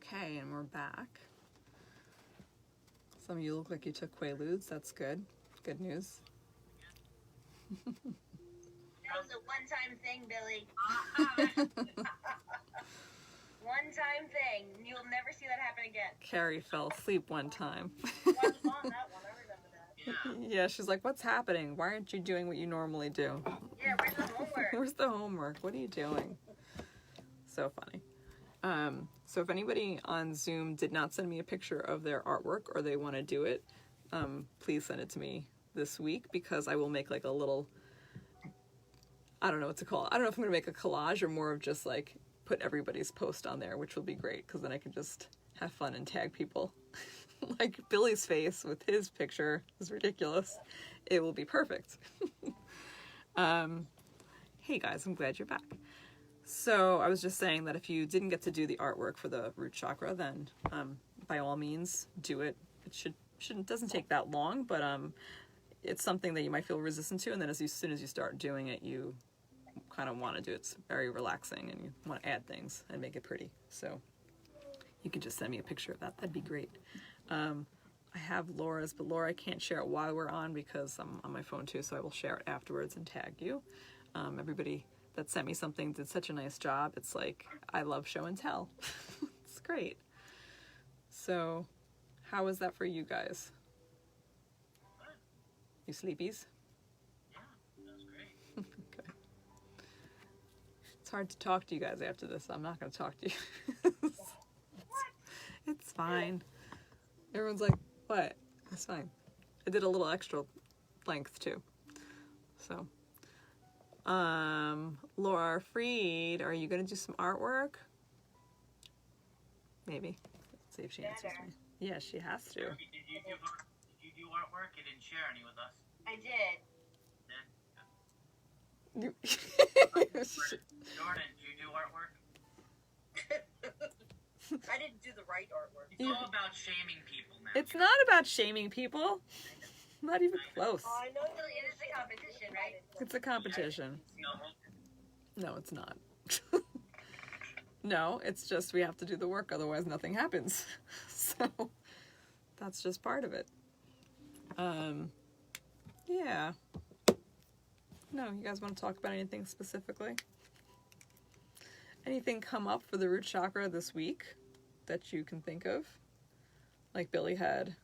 Okay, and we're back. Some of you look like you took Quaaludes. That's good. Good news. That was a one-time thing, Billy. One-time thing. You'll never see that happen again. Carrie fell asleep one time. I was on that one. I remember that. Yeah, she's like, what's happening? Why aren't you doing what you normally do? Yeah, where's the homework? Where's the homework? What are you doing? So funny. So if anybody on Zoom did not send me a picture of their artwork or they want to do it, please send it to me this week because I will make like a little, I don't know what to call it. I don't know if I'm going to make a collage or more of just like put everybody's post on there, which will be great because then I can just have fun and tag people. Like Billy's face with his picture is ridiculous. It will be perfect. Hey guys, I'm glad you're back. So I was just saying that if you didn't get to do the artwork for the root chakra, then by all means do it. It doesn't take that long, but it's something that you might feel resistant to, and then as soon as you start doing it, you kind of want to do it. It's very relaxing, and you want to add things and make it pretty. So you can just send me a picture of that. That'd be great. I have Laura's, but Laura, I can't share it while we're on because I'm on my phone too, so I will share it afterwards and tag you. Everybody that sent me something did such a nice job. It's like, I love show and tell. It's great. So, how was that for you guys? You sleepies? Yeah, that was great. Okay. It's hard to talk to you guys after this. I'm not going to talk to you. It's fine. Everyone's like, what? It's fine. I did a little extra length too. So. Laura Freed, are you going to do some artwork? Maybe. Let's see if she answers me. Yeah, she has to. Did you do artwork? You didn't share any with us. I did. Jordan, did you do artwork? I didn't do the right artwork. It's all about shaming people now. It's not about shaming people. Not even close. Oh, I know it is a competition, right? It's a competition. No. No, it's not. No, it's just we have to do the work, otherwise nothing happens. So that's just part of it. Yeah. No, you guys want to talk about anything specifically? Anything come up for the root chakra this week that you can think of? Like Billy had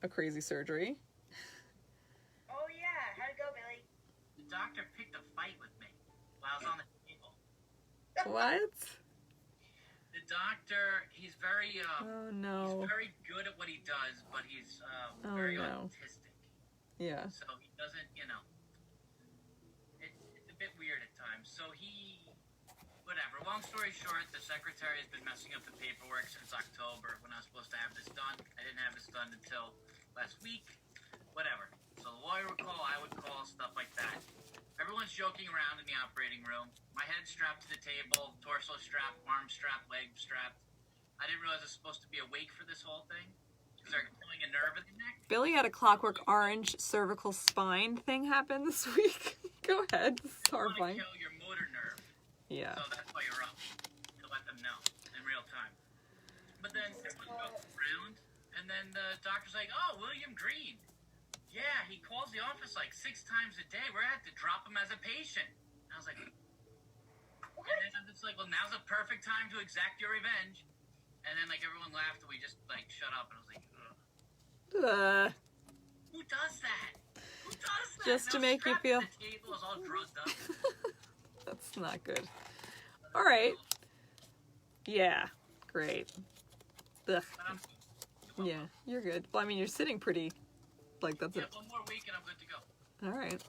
a crazy surgery. Oh yeah, how'd it go, Billy? The doctor picked a fight with me while I was on the table. What? The doctor, he's very, Oh no. he's very good at what he does, but he's Oh, very no. autistic. Yeah. So he doesn't, it's a bit weird at times. So whatever. Long story short, the secretary has been messing up the paperwork since October when I was supposed to have this done. I didn't have this done until last week. Whatever. So the lawyer would call, I would call, stuff like that. Everyone's joking around in the operating room. My head's strapped to the table, torso strapped, arm strapped, leg strapped. I didn't realize I was supposed to be awake for this whole thing because they're killing a nerve in the neck. Billy had a Clockwork Orange cervical spine thing happen this week. Go ahead. This is I want horrifying. to kill your motor nerve. Yeah. So that's why you're up, to let them know in real time. But then everyone goes around, and then the doctor's like, oh, William Green. Yeah, he calls the office like 6 times a day. We're going to have to drop him as a patient. And I was like, what? And then it's like, well, now's a perfect time to exact your revenge. And then like everyone laughed, and we just like shut up, and I was like, ugh. Who does that? Who does that? Just to make you feel- The table is all drugged up. That's not good. All right. Yeah. Great. Ugh. But I'm good. Yeah, you're good. Well, I mean, you're sitting pretty. Like, that's Yeah, it. one more week and I'm good to go. All right.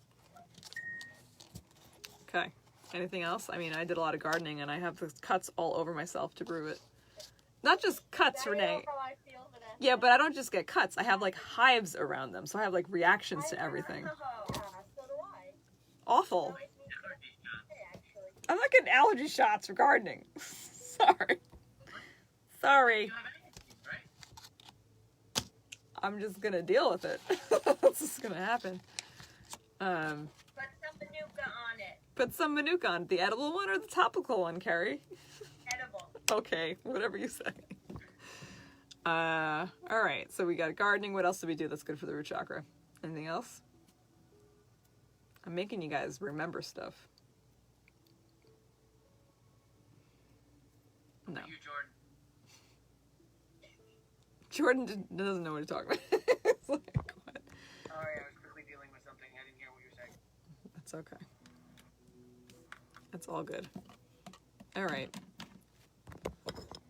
Okay. Anything else? I mean, I did a lot of gardening, and I have the cuts all over myself to brew it. Not just cuts, Renee. How I feel, Vanessa. Yeah, but I don't just get cuts. I have, like, hives around them, so I have, like, reactions to everything. Oh, so do I. Awful. Allergy shots. Actually. I'm not getting allergy shots for gardening. Sorry. Sorry. You have anything, right? I'm just gonna deal with it. That's just gonna happen. Put some manuka on it. Put some Manuka on. The edible one or the topical one, Carrie? Edible. Okay, whatever you say. All right, so we got gardening. What else did we do that's good for the root chakra? Anything else? I'm making you guys remember stuff. No. You, Jordan. Jordan doesn't know what to talk about. It's like, what? Sorry, I was quickly dealing with something. I didn't hear what you're saying. That's okay. That's all good. All right.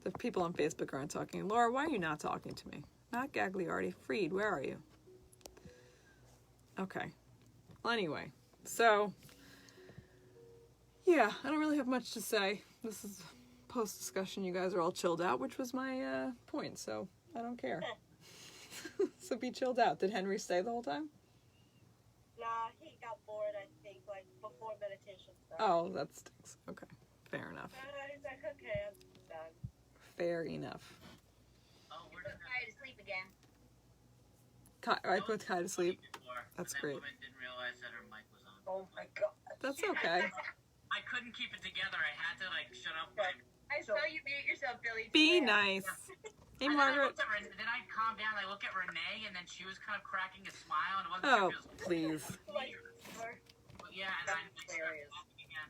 The people on Facebook aren't talking. Laura, why are you not talking to me? Not Gagliardi. Freed, where are you? Okay. Well, anyway. So, yeah, I don't really have much to say. This is post-discussion. You guys are all chilled out, which was my point, so I don't care. So be chilled out. Did Henry stay the whole time? Nah, he got bored, I think, like, before meditation started. Oh, that stinks. Okay. Fair enough. He's like, okay, I'm done. Fair enough. Oh, we're I'm tired to sleep again. I put Kai to sleep. That's great. Woman didn't realize that her mic was on. Oh my god. That's okay. I couldn't keep it together. I had to like shut up. I saw you mute yourself, Billy. Be nice. Hey, And Margaret. Then I calmed down. I look at Renee, and then she was kind of cracking a smile, and it wasn't Oh, sure if it was please. But yeah, and I started laughing again.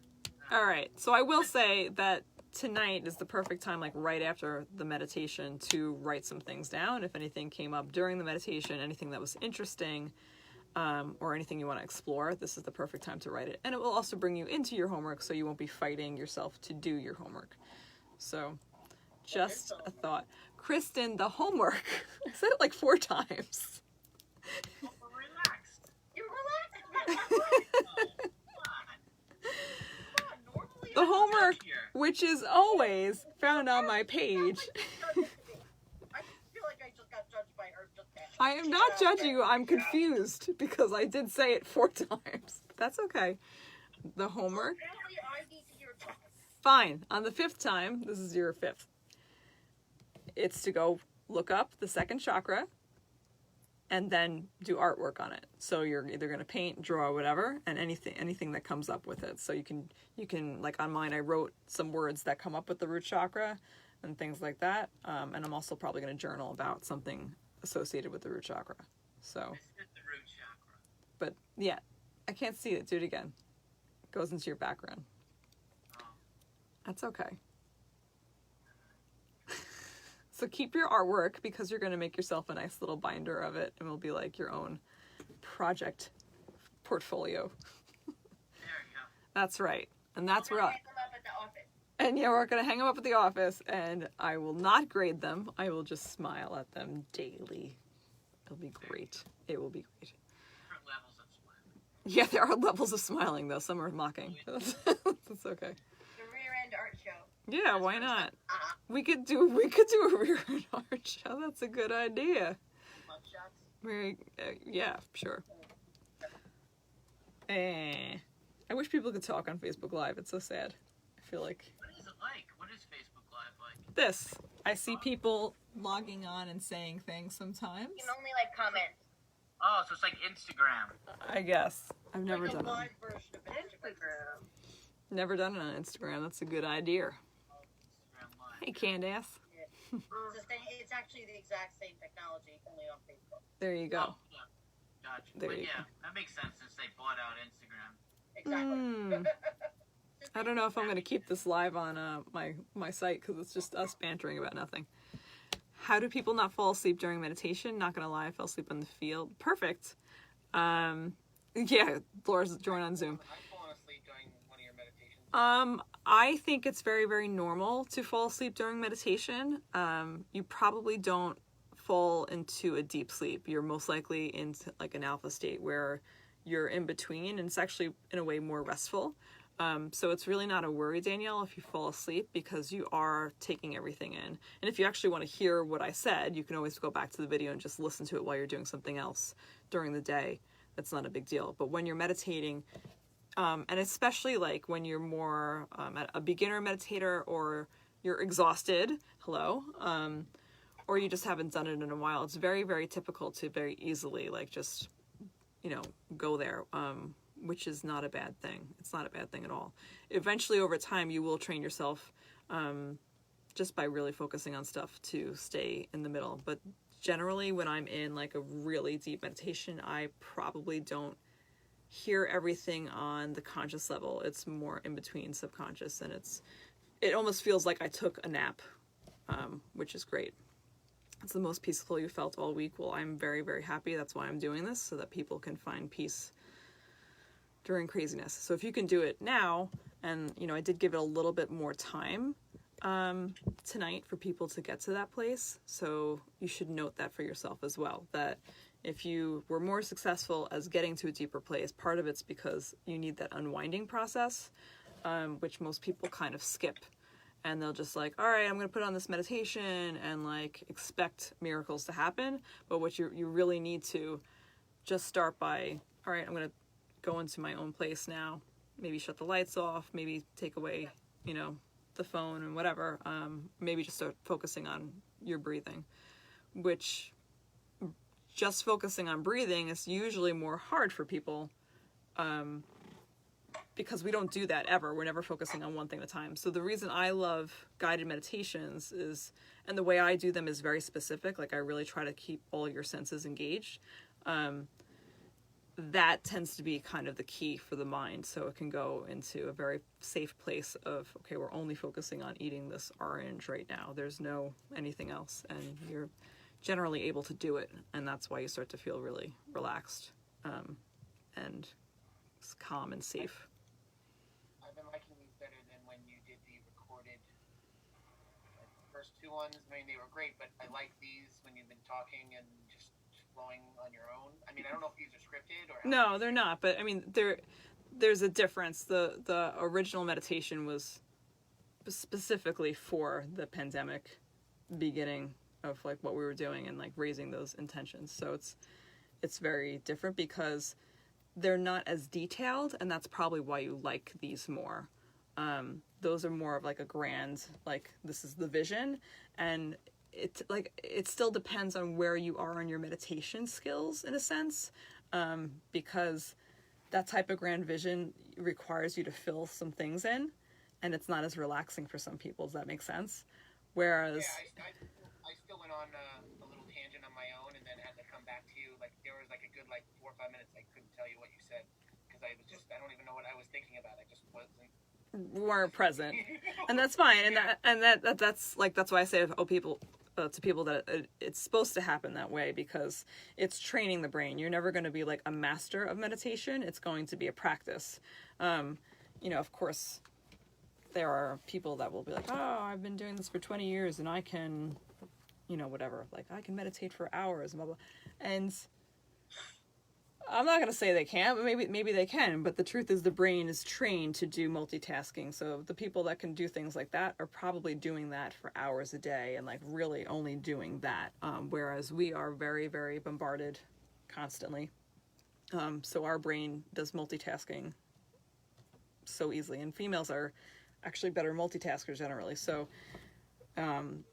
All right. So I will say that tonight is the perfect time, like right after the meditation, to write some things down. If anything came up during the meditation, anything that was interesting, or anything you want to explore, this is the perfect time to write it. And it will also bring you into your homework, so you won't be fighting yourself to do your homework. So, just a thought. Kristen, the homework. I said it like 4 times. Relaxed. You're relaxed. The homework, which is always found on my page. I feel like I just got judged by her just now. I am not judging you. I'm confused because I did say it 4 times. That's okay. The homework. Apparently, I need to hear it twice. Fine. On the 5th time, this is your 5th. It's to go look up the 2nd chakra and then do artwork on it. So you're either going to paint, draw, whatever, and anything that comes up with it. So you can like on mine, I wrote some words that come up with the root chakra and things like that. And I'm also probably going to journal about something associated with the root chakra. So, This is the root chakra. but yeah, I can't see it. Do it again. It goes into your background. Oh. That's okay. So keep your artwork because you're going to make yourself a nice little binder of it and it'll be like your own project portfolio. There you go. That's right. And that's where Hang them up at the office. and yeah, we're going to hang them up at the office and I will not grade them. I will just smile at them daily. It'll be great. It will be great. Different levels of smiling. Yeah, there are levels of smiling though. Some are mocking. That's okay. The rear end art show. Yeah, why not? Uh-huh. We could do a rear end art show. That's a good idea. Mugshots. Very, yeah, sure. I wish people could talk on Facebook Live. It's so sad. I feel like What is it like? What is Facebook Live like? this. I see people logging on and saying things sometimes. You can only like comment. Oh, so it's like Instagram. I guess. I've never like done a it. live version of Instagram. Never done it on Instagram. That's a good idea. Instagram Live. Hey, Candace. It's actually the exact same technology, only on Facebook. There you go. Oh, yeah. Gotcha. There But you yeah, that makes sense since they bought out Instagram. Exactly. I don't know if I'm going to keep this live on my site because it's just us bantering about nothing. How do people not fall asleep during meditation? Not going to lie, I fell asleep in the field. Perfect. Yeah, Laura's joined on Zoom. I've fallen asleep during one of your meditations. I think it's very, very normal to fall asleep during meditation. You probably don't fall into a deep sleep. You're most likely into like an alpha state where you're in between and it's actually in a way more restful. So it's really not a worry, Danielle, if you fall asleep because you are taking everything in. And if you actually want to hear what I said, you can always go back to the video and just listen to it while you're doing something else during the day. That's not a big deal. But when you're meditating, and especially like when you're more a beginner meditator or you're exhausted, or you just haven't done it in a while, it's very, very typical to very easily like just, go there, which is not a bad thing. It's not a bad thing at all. Eventually over time you will train yourself just by really focusing on stuff to stay in the middle. But generally when I'm in like a really deep meditation, I probably don't hear everything on the conscious level. It's more in between subconscious, and it almost feels like I took a nap, which is great. It's the most peaceful you felt all week. Well, I'm very, very happy. That's why I'm doing this, so that people can find peace during craziness. So if you can do it now, and you know, I did give it a little bit more time tonight for people to get to that place. So you should note that for yourself as well, that if you were more successful as getting to a deeper place, part of it's because you need that unwinding process, which most people kind of skip. And they'll just like, all right, I'm going to put on this meditation and like expect miracles to happen. But what you really need to just start by, all right, I'm going to go into my own place now. Maybe shut the lights off, maybe take away, you know, the phone and whatever. Maybe just start focusing on your breathing, which just focusing on breathing is usually more hard for people, because we don't do that ever. We're never focusing on one thing at a time. So the reason I love guided meditations is, and the way I do them is very specific. Like I really try to keep all your senses engaged. That tends to be kind of the key for the mind. So it can go into a very safe place of, okay, we're only focusing on eating this orange right now. There's no anything else. And you're generally able to do it. And that's why you start to feel really relaxed, and calm and safe. I've been liking these better than when you did the recorded, like, the first two ones. I mean, they were great, but I like these when you've been talking and just flowing on your own. I mean, I don't know if these are scripted or... No, they're not, but I mean, there's a difference. The original meditation was specifically for the pandemic beginning of like what we were doing and like raising those intentions. So it's very different because they're not as detailed, and that's probably why you like these more. Those are more of like a grand, like this is the vision, and it still depends on where you are on your meditation skills in a sense, because that type of grand vision requires you to fill some things in, and it's not as relaxing for some people. Does that make sense? Whereas I still went on a little tangent on my own, and then had to come back to you. Like there was like a good 4 or 5 minutes I couldn't tell you what you said because I don't even know what I was thinking about. I just wasn't. Weren't present, and that's fine. And that's why I say to people that it's supposed to happen that way, because it's training the brain. You're never going to be like a master of meditation. It's going to be a practice. You know, of course, there are people that will be like, oh, I've been doing this for 20 years and I can, you know, whatever, like I can meditate for hours, blah, blah. And I'm not going to say they can't, but maybe they can. But the truth is the brain is trained to do multitasking. So the people that can do things like that are probably doing that for hours a day and like really only doing that. Whereas we are very, very bombarded constantly. So our brain does multitasking so easily. And females are actually better multitaskers generally. So, and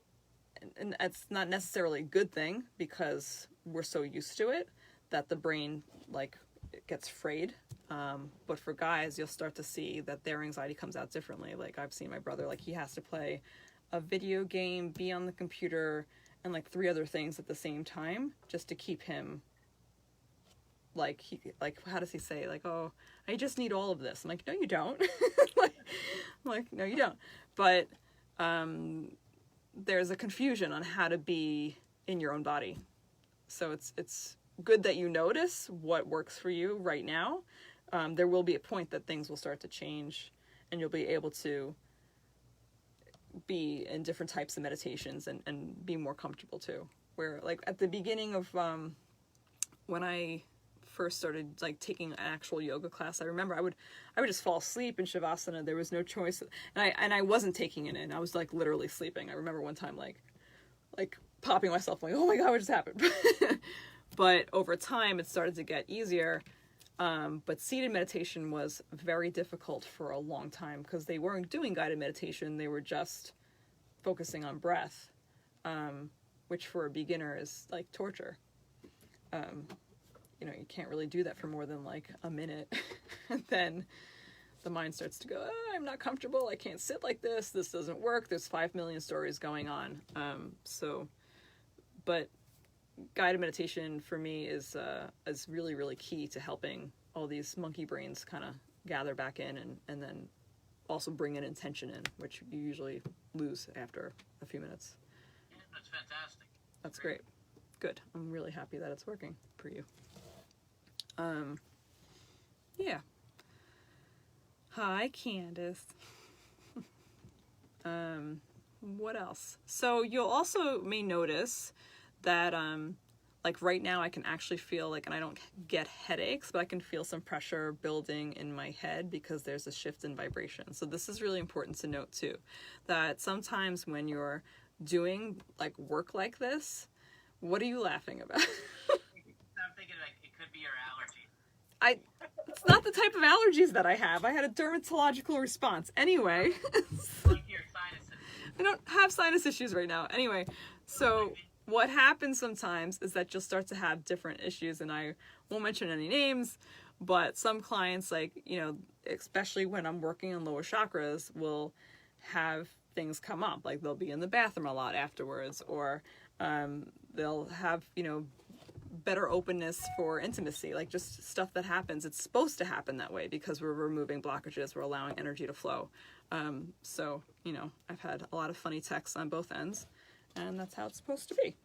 it's not necessarily a good thing because we're so used to it that the brain like it gets frayed. But for guys, you'll start to see that their anxiety comes out differently. Like I've seen my brother, like he has to play a video game, be on the computer, and like 3 other things at the same time just to keep him like how does he say, like, oh, I just need all of this. I'm like, no, you don't. like, no, you don't. But there's a confusion on how to be in your own body. So it's good that you notice what works for you right now. There will be a point that things will start to change and you'll be able to be in different types of meditations and be more comfortable too. Where like at the beginning of when I first started like taking an actual yoga class, I remember I would just fall asleep in Shavasana. There was no choice, and I wasn't taking it in. I was like literally sleeping. I remember one time like popping myself like, oh my god, what just happened? But over time it started to get easier. But seated meditation was very difficult for a long time because they weren't doing guided meditation. They were just focusing on breath, which for a beginner is like torture. You know, you can't really do that for more than like a minute. And then the mind starts to go, oh, I'm not comfortable, I can't sit like this doesn't work, there's 5 million stories going on. But guided meditation for me is really, really key to helping all these monkey brains kind of gather back in, and then also bring an intention in, which you usually lose after a few minutes. Yeah, that's fantastic. That's great. Good. I'm really happy that it's working for you. Yeah. Hi, Candace. What else? So you'll also may notice that like right now I can actually feel like, and I don't get headaches, but I can feel some pressure building in my head because there's a shift in vibration. So this is really important to note too, that sometimes when you're doing like work like this, what are you laughing about? I'm thinking like it could be your allergy. It's not the type of allergies that I have. I had a dermatological response. Anyway. Like your sinuses. I don't have sinus issues right now. Anyway, so what happens sometimes is that you'll start to have different issues, and I won't mention any names, but some clients, like, you know, especially when I'm working on lower chakras, will have things come up. Like they'll be in the bathroom a lot afterwards, or they'll have, you know, better openness for intimacy, like just stuff that happens. It's supposed to happen that way because we're removing blockages, we're allowing energy to flow. So, you know, I've had a lot of funny texts on both ends, and that's how it's supposed to be.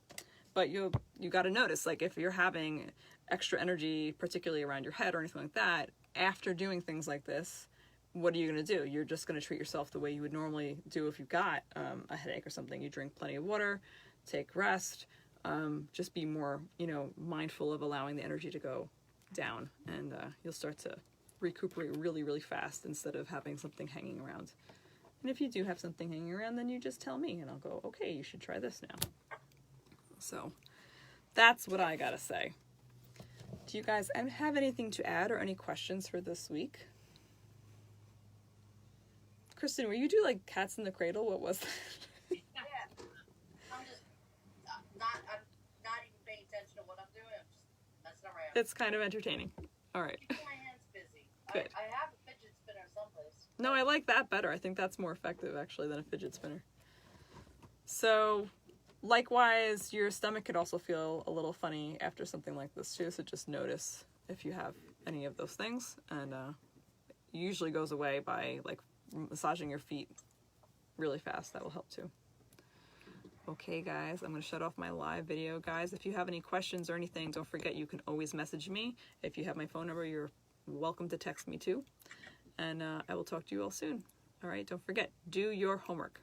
But you got to notice, like if you're having extra energy, particularly around your head or anything like that, after doing things like this, what are you going to do? You're just going to treat yourself the way you would normally do if you got a headache or something. You drink plenty of water, take rest, just be more, you know, mindful of allowing the energy to go down, and you'll start to recuperate really, really fast instead of having something hanging around. And if you do have something hanging around, then you just tell me and I'll go, okay, you should try this now. So that's what I gotta say. Do you guys have anything to add or any questions for this week? Kristen, will you do like Cats in the Cradle? What was that? Yeah. I'm not even paying attention to what I'm doing. I'm just messing around. It's kind of entertaining. All right. Keeping my hands busy. Good. I have a fidget spinner someplace. No, I like that better. I think that's more effective actually than a fidget spinner. So likewise, your stomach could also feel a little funny after something like this too, so just notice if you have any of those things, and it usually goes away by like massaging your feet really fast. That will help too. Okay guys, I'm going to shut off my live video. Guys, if you have any questions or anything, don't forget you can always message me. If you have my phone number, you're welcome to text me too, and I will talk to you all soon. All right, don't forget, do your homework.